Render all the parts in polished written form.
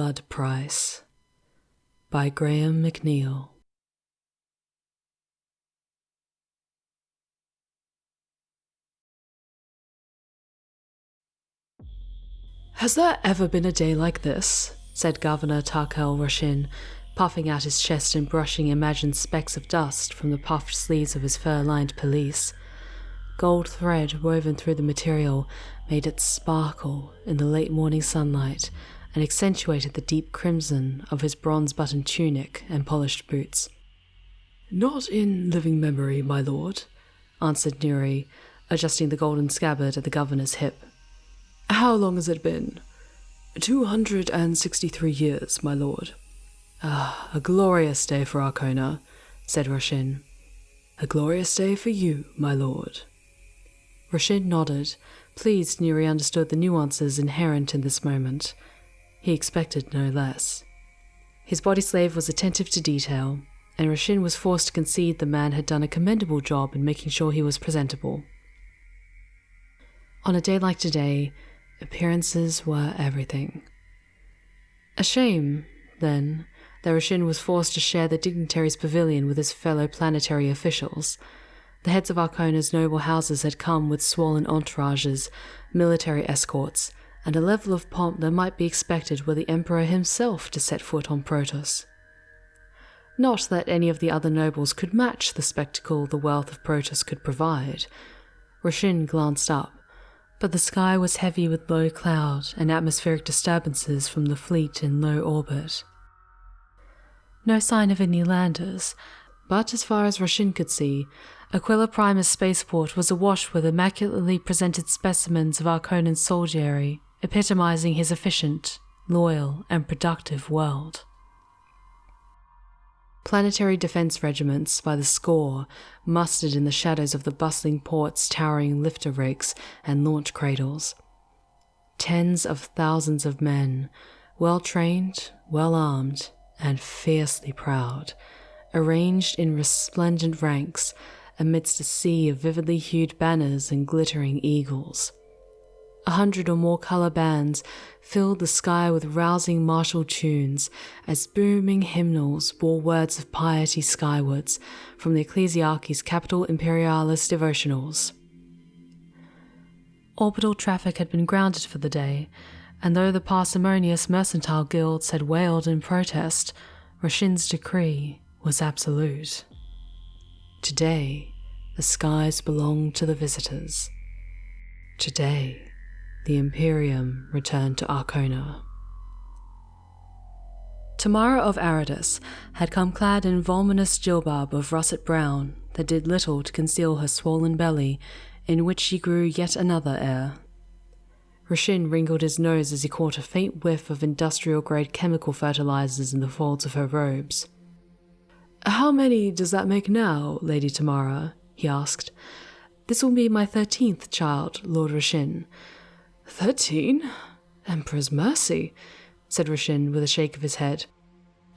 Blood Price by Graham McNeill. "Has there ever been a day like this?" said Governor Tarkel Roshin, puffing out his chest and brushing imagined specks of dust from the puffed sleeves of his fur-lined pelisse. Gold thread woven through the material made it sparkle in the late morning sunlight and accentuated the deep crimson of his bronze-buttoned tunic and polished boots. "Not in living memory, my lord," answered Nuri, adjusting the golden scabbard at the governor's hip. "How long has it been?" 263 years, my lord." "Ah, a glorious day for Arkhona," said Roshin. "A glorious day for you, my lord." Roshin nodded, pleased Nuri understood the nuances inherent in this moment. He expected no less. His body slave was attentive to detail, and Roshin was forced to concede the man had done a commendable job in making sure he was presentable. On a day like today, appearances were everything. A shame, then, that Roshin was forced to share the dignitary's pavilion with his fellow planetary officials. The heads of Arkhona's noble houses had come with swollen entourages, military escorts, and a level of pomp that might be expected were the Emperor himself to set foot on Protoss. Not that any of the other nobles could match the spectacle the wealth of Protoss could provide. Roshin glanced up, but the sky was heavy with low cloud and atmospheric disturbances from the fleet in low orbit. No sign of any landers, but as far as Roshin could see, Aquila Primus spaceport was awash with immaculately presented specimens of Arkonan's soldiery, epitomizing his efficient, loyal, and productive world. Planetary defense regiments by the score mustered in the shadows of the bustling port's towering lifter rakes and launch cradles. Tens of thousands of men, well-trained, well-armed, and fiercely proud, arranged in resplendent ranks amidst a sea of vividly hued banners and glittering eagles. 100 or more color bands filled the sky with rousing martial tunes as booming hymnals bore words of piety skywards from the Ecclesiarchy's Capital Imperialis devotionals. Orbital traffic had been grounded for the day, and though the parsimonious mercantile guilds had wailed in protest, Roshin's decree was absolute. Today, the skies belonged to the visitors. Today, the Imperium returned to Arkhona. Tamara of Aridus had come clad in voluminous jilbab of russet brown that did little to conceal her swollen belly, in which she grew yet another heir. Roshin wrinkled his nose as he caught a faint whiff of industrial-grade chemical fertilizers in the folds of her robes. "How many does that make now, Lady Tamara?" he asked. "This will be my 13th child, Lord Roshin." 13? Emperor's mercy, said Roshin with a shake of his head.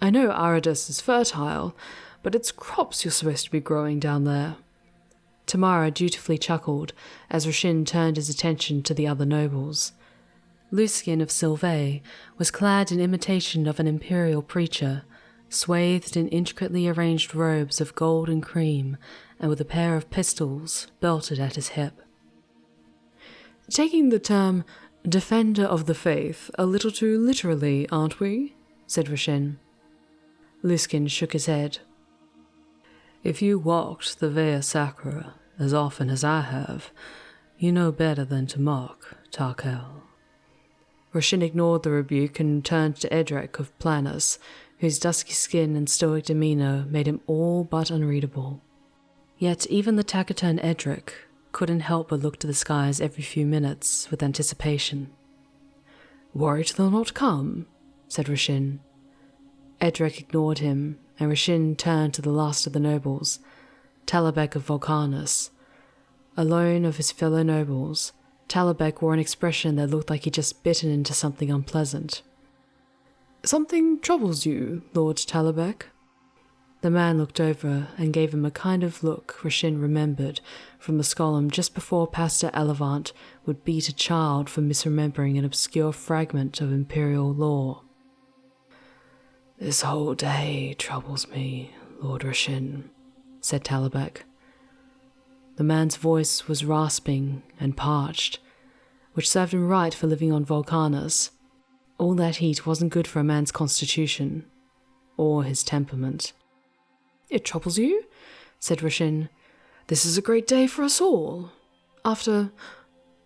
"I know Aridus is fertile, but it's crops you're supposed to be growing down there." Tamara dutifully chuckled as Roshin turned his attention to the other nobles. Luskin of Sylvae was clad in imitation of an imperial preacher, swathed in intricately arranged robes of gold and cream, and with a pair of pistols belted at his hip. "Taking the term defender of the faith a little too literally, aren't we?" said Roshin. Luskin shook his head. "If you walked the Via Sacra as often as I have, you know better than to mock, Tarkel." Roshin ignored the rebuke and turned to Edric of Planus, whose dusky skin and stoic demeanor made him all but unreadable. Yet even the taciturn Edric couldn't help but look to the skies every few minutes with anticipation. "Worried they'll not come?" said Roshin. Edric ignored him, and Roshin turned to the last of the nobles, Talabek of Vulcanus. Alone of his fellow nobles, Talabek wore an expression that looked like he'd just bitten into something unpleasant. "Something troubles you, Lord Talabek?" The man looked over and gave him a kind of look Roshin remembered from the Skolum just before Pastor Elevant would beat a child for misremembering an obscure fragment of imperial lore. "This whole day troubles me, Lord Rashin," said Talabek. The man's voice was rasping and parched, which served him right for living on Volcanas. All that heat wasn't good for a man's constitution, or his temperament. "It troubles you?" said Rashin. "This is a great day for us all. After,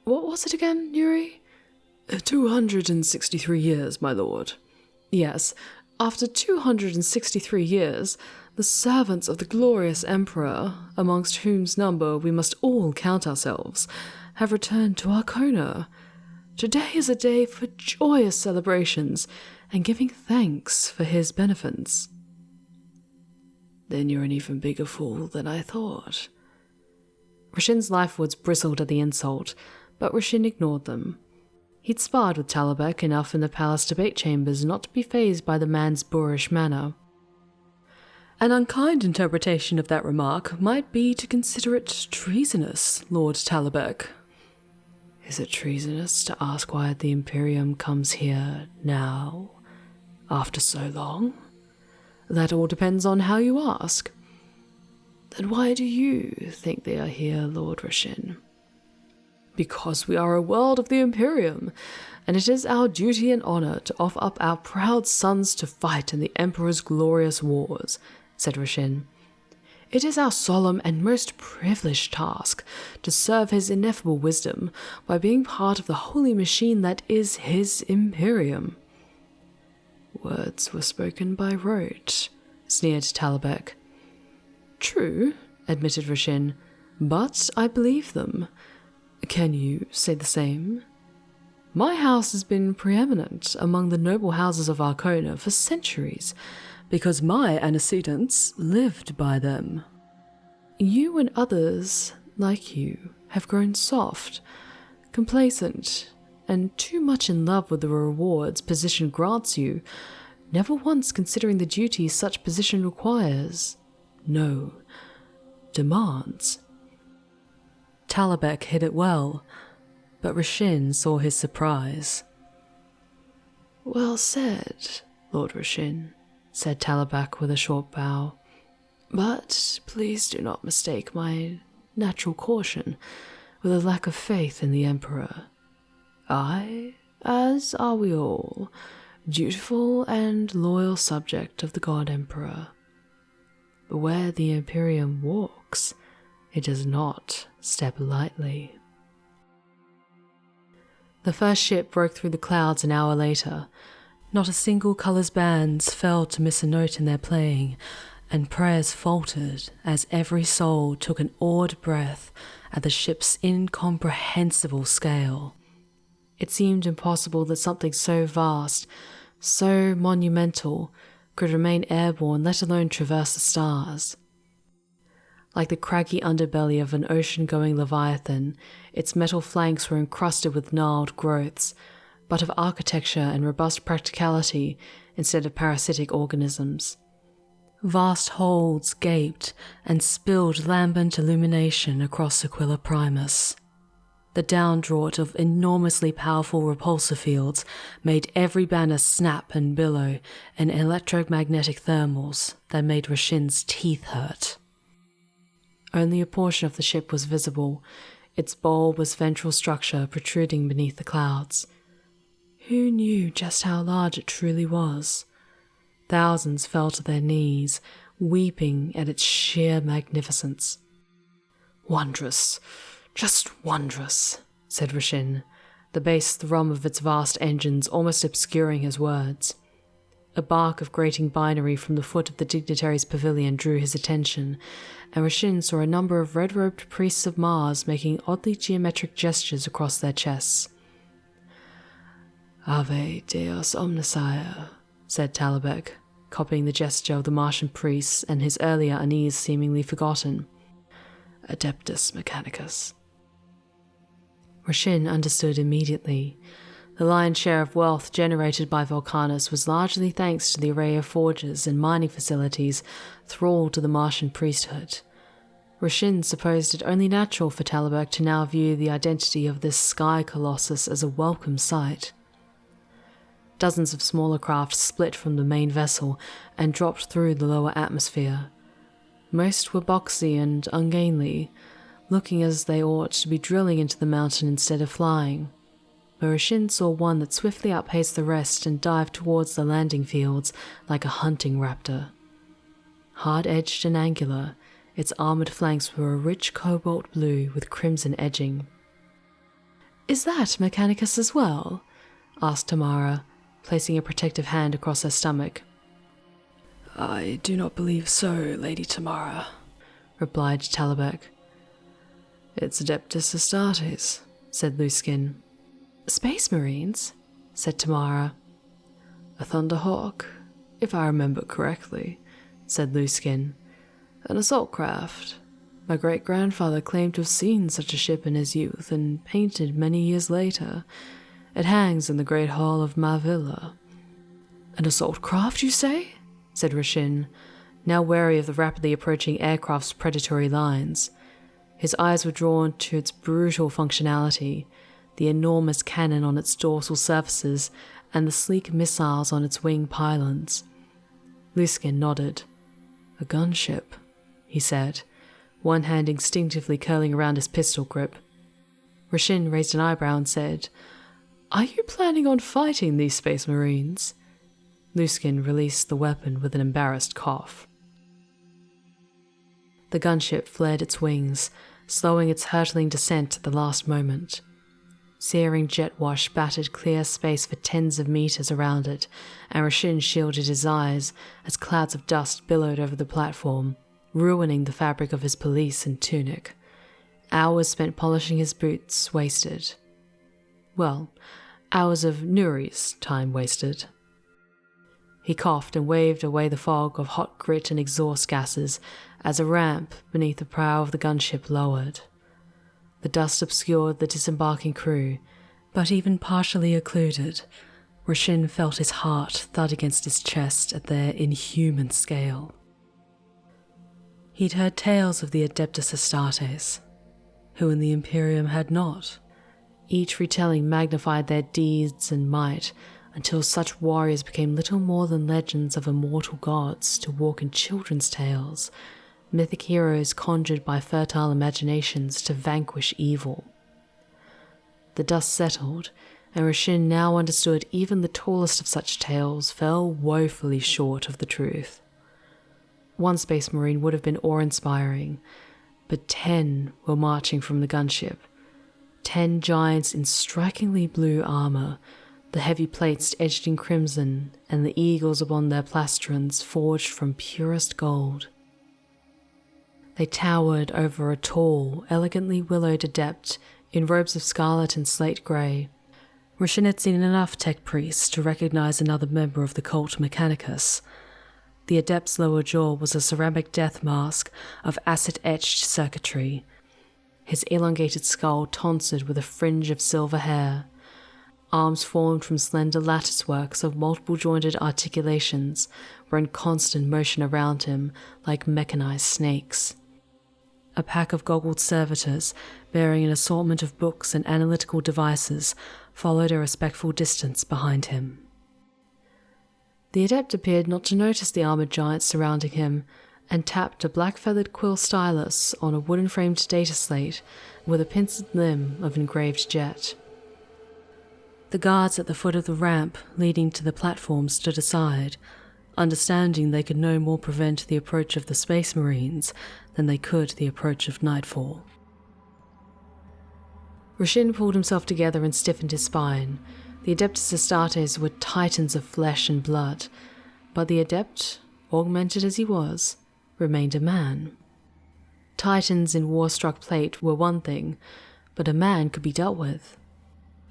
what was it again, Yuri?" 263 years, my lord." "Yes, after 263 years, the servants of the glorious Emperor, amongst whose number we must all count ourselves, have returned to Arkhona. Today is a day for joyous celebrations and giving thanks for his benefits." "Then you're an even bigger fool than I thought." Rashin's life words bristled at the insult, but Rashin ignored them. He'd sparred with Talabek enough in the palace debate chambers not to be fazed by the man's boorish manner. "An unkind interpretation of that remark might be to consider it treasonous, Lord Talabek." "Is it treasonous to ask why the Imperium comes here now, after so long?" "That all depends on how you ask." "Then why do you think they are here, Lord Rashin?" "Because we are a world of the Imperium, and it is our duty and honor to offer up our proud sons to fight in the Emperor's glorious wars," said Rashin. "It is our solemn and most privileged task to serve his ineffable wisdom by being part of the holy machine that is his Imperium." "Words were spoken by rote," sneered Talabek. "True," admitted Rashin, "but I believe them. Can you say the same? My house has been preeminent among the noble houses of Arkhona for centuries, because my antecedents lived by them. You and others, like you, have grown soft, complacent, and too much in love with the rewards position grants you, never once considering the duties such position requires. No, demands." Talabek hid it well, but Rashin saw his surprise. "Well said, Lord Rashin," said Talabek with a short bow. "But please do not mistake my natural caution with a lack of faith in the Emperor. I, as are we all, dutiful and loyal subject of the God Emperor. But where the Imperium walks, it does not step lightly." The first ship broke through the clouds an hour later. Not a single color's bands failed to miss a note in their playing, and prayers faltered as every soul took an awed breath at the ship's incomprehensible scale. It seemed impossible that something so vast, so monumental, could remain airborne, let alone traverse the stars. Like the craggy underbelly of an ocean-going leviathan, its metal flanks were encrusted with gnarled growths, but of architecture and robust practicality instead of parasitic organisms. Vast holds gaped and spilled lambent illumination across Aquila Primus. The downdraught of enormously powerful repulsor fields made every banner snap and billow in electromagnetic thermals that made Rashin's teeth hurt. Only a portion of the ship was visible, its bulbous ventral structure protruding beneath the clouds. Who knew just how large it truly was? Thousands fell to their knees, weeping at its sheer magnificence. "Wondrous, just wondrous," said Rashin, the bass thrum of its vast engines almost obscuring his words. A bark of grating binary from the foot of the dignitary's pavilion drew his attention, and Rashin saw a number of red-robed priests of Mars making oddly geometric gestures across their chests. "Ave Deus Omnissiah," said Talabek, copying the gesture of the Martian priests and his earlier unease seemingly forgotten. "Adeptus Mechanicus." Rashin understood immediately. The lion's share of wealth generated by Volcanas was largely thanks to the array of forges and mining facilities thralled to the Martian priesthood. Rashin supposed it only natural for Talabek to now view the identity of this sky colossus as a welcome sight. Dozens of smaller craft split from the main vessel and dropped through the lower atmosphere. Most were boxy and ungainly, looking as they ought to be drilling into the mountain instead of flying. But Rashyn saw one that swiftly outpaced the rest and dived towards the landing fields like a hunting raptor. Hard-edged and angular, its armoured flanks were a rich cobalt blue with crimson edging. "Is that Mechanicus as well?" asked Tamara, placing a protective hand across her stomach. "I do not believe so, Lady Tamara," replied Talabek. "It's Adeptus Astartes," said Luskin. "Space Marines?" said Tamara. "A Thunderhawk, if I remember correctly," said Luskin. "An assault craft. My great-grandfather claimed to have seen such a ship in his youth and painted many years later. It hangs in the great hall of my villa." "An assault craft, you say?" said Rashyn, now wary of the rapidly approaching aircraft's predatory lines. His eyes were drawn to its brutal functionality, the enormous cannon on its dorsal surfaces and the sleek missiles on its wing pylons. Luskin nodded. "A gunship," he said, one hand instinctively curling around his pistol grip. Rashyn raised an eyebrow and said, "Are you planning on fighting these Space Marines?" Luskin released the weapon with an embarrassed cough. The gunship flared its wings, slowing its hurtling descent at the last moment. Searing jet wash battered clear space for tens of meters around it, and Rashyn shielded his eyes as clouds of dust billowed over the platform, ruining the fabric of his pelisse and tunic. Hours spent polishing his boots wasted. Well, hours of Nuri's time wasted. He coughed and waved away the fog of hot grit and exhaust gases as a ramp beneath the prow of the gunship lowered. The dust obscured the disembarking crew, but even partially occluded, Rashyn felt his heart thud against his chest at their inhuman scale. He'd heard tales of the Adeptus Astartes, who in the Imperium had not. Each retelling magnified their deeds and might, until such warriors became little more than legends of immortal gods to walk in children's tales, mythic heroes conjured by fertile imaginations to vanquish evil. The dust settled, and Rashyn now understood even the tallest of such tales fell woefully short of the truth. One Space Marine would have been awe-inspiring, but 10 were marching from the gunship. 10 giants in strikingly blue armor, the heavy plates edged in crimson, and the eagles upon their plastrons forged from purest gold. They towered over a tall, elegantly willowed adept in robes of scarlet and slate grey. Rashyn had seen enough tech priests to recognize another member of the cult Mechanicus. The adept's lower jaw was a ceramic death mask of acid-etched circuitry, his elongated skull tonsured with a fringe of silver hair. Arms formed from slender latticeworks of multiple-jointed articulations were in constant motion around him like mechanized snakes. A pack of goggled servitors, bearing an assortment of books and analytical devices, followed a respectful distance behind him. The adept appeared not to notice the armoured giants surrounding him, and tapped a black-feathered quill stylus on a wooden-framed data slate with a pincered limb of engraved jet. The guards at the foot of the ramp leading to the platform stood aside, understanding they could no more prevent the approach of the Space Marines than they could the approach of nightfall. Rashyn pulled himself together and stiffened his spine. The Adeptus Astartes were titans of flesh and blood, but the adept, augmented as he was, remained a man. Titans in war-struck plate were one thing, but a man could be dealt with.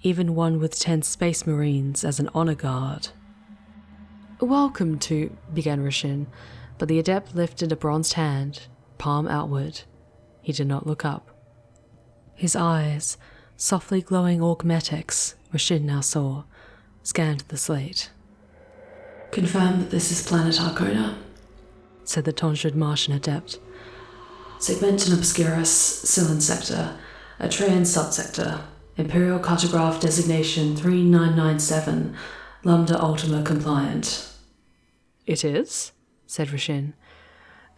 Even one with 10 Space Marines as an honor guard. "Welcome to," began Rashyn, but the adept lifted a bronzed hand, palm outward. He did not look up. His eyes, softly glowing augmetics, Rashyn now saw, scanned the slate. "Confirm that this is planet Arkhona," said the tonsured Martian adept. "Segmentum Obscurus, Scyllin Sector, Atrean Subsector, Imperial Cartograph Designation 3997, Lambda Ultima compliant. It is, said Rashin.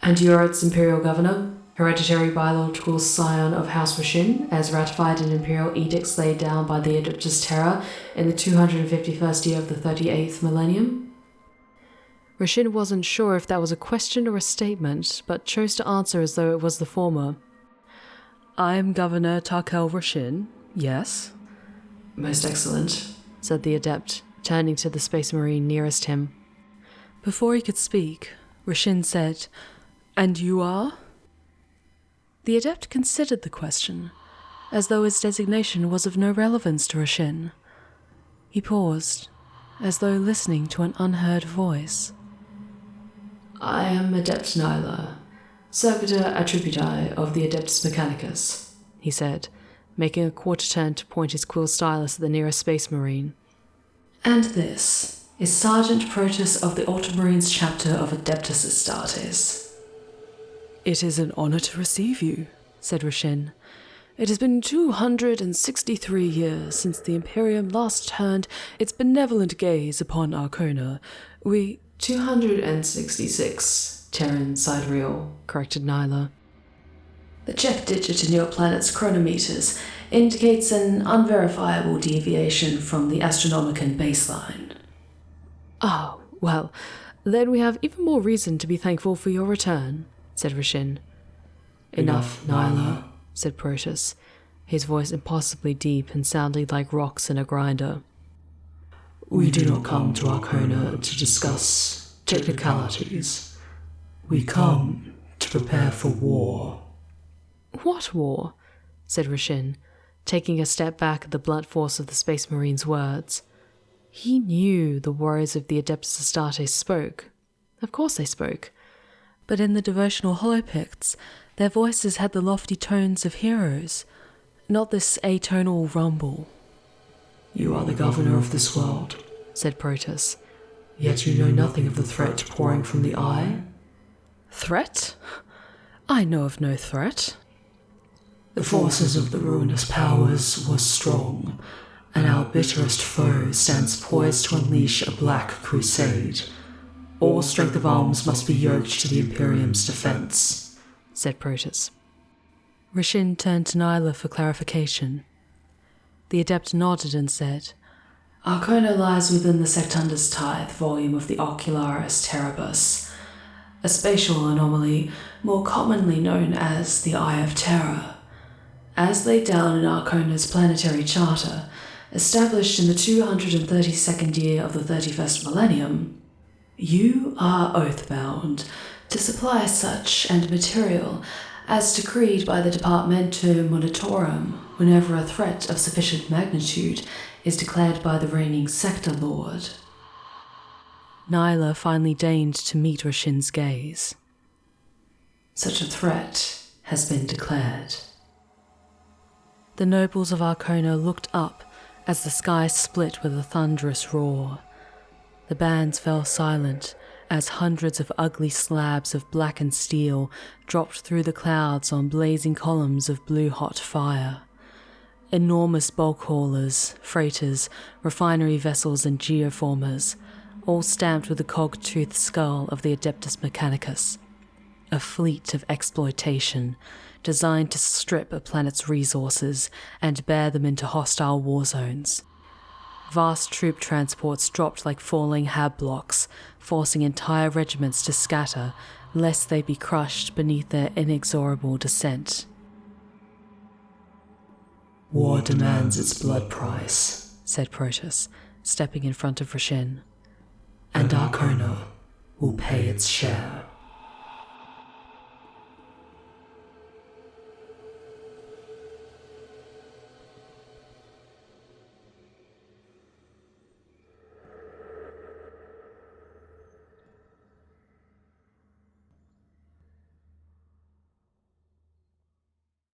And you are its Imperial Governor, hereditary biological scion of House Rashin, as ratified in Imperial edicts laid down by the Adeptus Terra in the 251st year of the 38th millennium? Rashin wasn't sure if that was a question or a statement, but chose to answer as though it was the former. I am Governor Tarkel Rashin, yes. Most excellent, said the Adept, turning to the Space Marine nearest him. Before he could speak, Rashin said, And you are? The Adept considered the question, as though his designation was of no relevance to Rashin. He paused, as though listening to an unheard voice. I am Adept Nyla, Circuiter Attributi of the Adeptus Mechanicus, he said, making a quarter turn to point his quill stylus at the nearest Space Marine. And this is Sergeant Protus of the Ultramarines chapter of Adeptus Astartes. It is an honor to receive you, said Rashin. It has been 263 years since the Imperium last turned its benevolent gaze upon Arkhona. 266, Terran sidereal, corrected Nyla. The check digit in your planet's chronometers indicates an unverifiable deviation from the Astronomicon baseline. Oh, well, then we have even more reason to be thankful for your return, said Rashin. Enough, Nyla, said Protus, his voice impossibly deep and sounding like rocks in a grinder. We do not come to Arkhona to discuss technicalities. We come to prepare for war. What war? Said Rashin, taking a step back at the blunt force of the Space Marine's words. He knew the warriors of the Adeptus Astartes spoke. Of course they spoke. But in the devotional holopicts, their voices had the lofty tones of heroes, not this atonal rumble. You are the governor of this world, said Protus, yet you know nothing of the threat pouring from the eye? Threat? I know of no threat. The forces of the ruinous powers were strong, and our bitterest foe stands poised to unleash a black crusade. All strength of arms must be yoked to the Imperium's defense, said Protus. Rashin turned to Nyla for clarification. The Adept nodded and said, Arkhona lies within the Sectundus Tithe volume of the Ocularis Terrabus, a spatial anomaly more commonly known as the Eye of Terror. As laid down in Arkhona's planetary charter, established in the 232nd year of the 31st millennium, you are oath-bound to supply such and material as decreed by the Departmentum Monitorum whenever a threat of sufficient magnitude is declared by the reigning Sector Lord. Nyla finally deigned to meet Rashin's gaze. Such a threat has been declared. The nobles of Arkhona looked up as the sky split with a thunderous roar. The bands fell silent as hundreds of ugly slabs of blackened steel dropped through the clouds on blazing columns of blue-hot fire. Enormous bulk haulers, freighters, refinery vessels and geoformers, all stamped with the cog-toothed skull of the Adeptus Mechanicus. A fleet of exploitation, designed to strip a planet's resources and bear them into hostile war zones. Vast troop transports dropped like falling hab blocks, forcing entire regiments to scatter, lest they be crushed beneath their inexorable descent. War demands its blood price, said Protus, stepping in front of Rashin. And Arkhona will pay its share.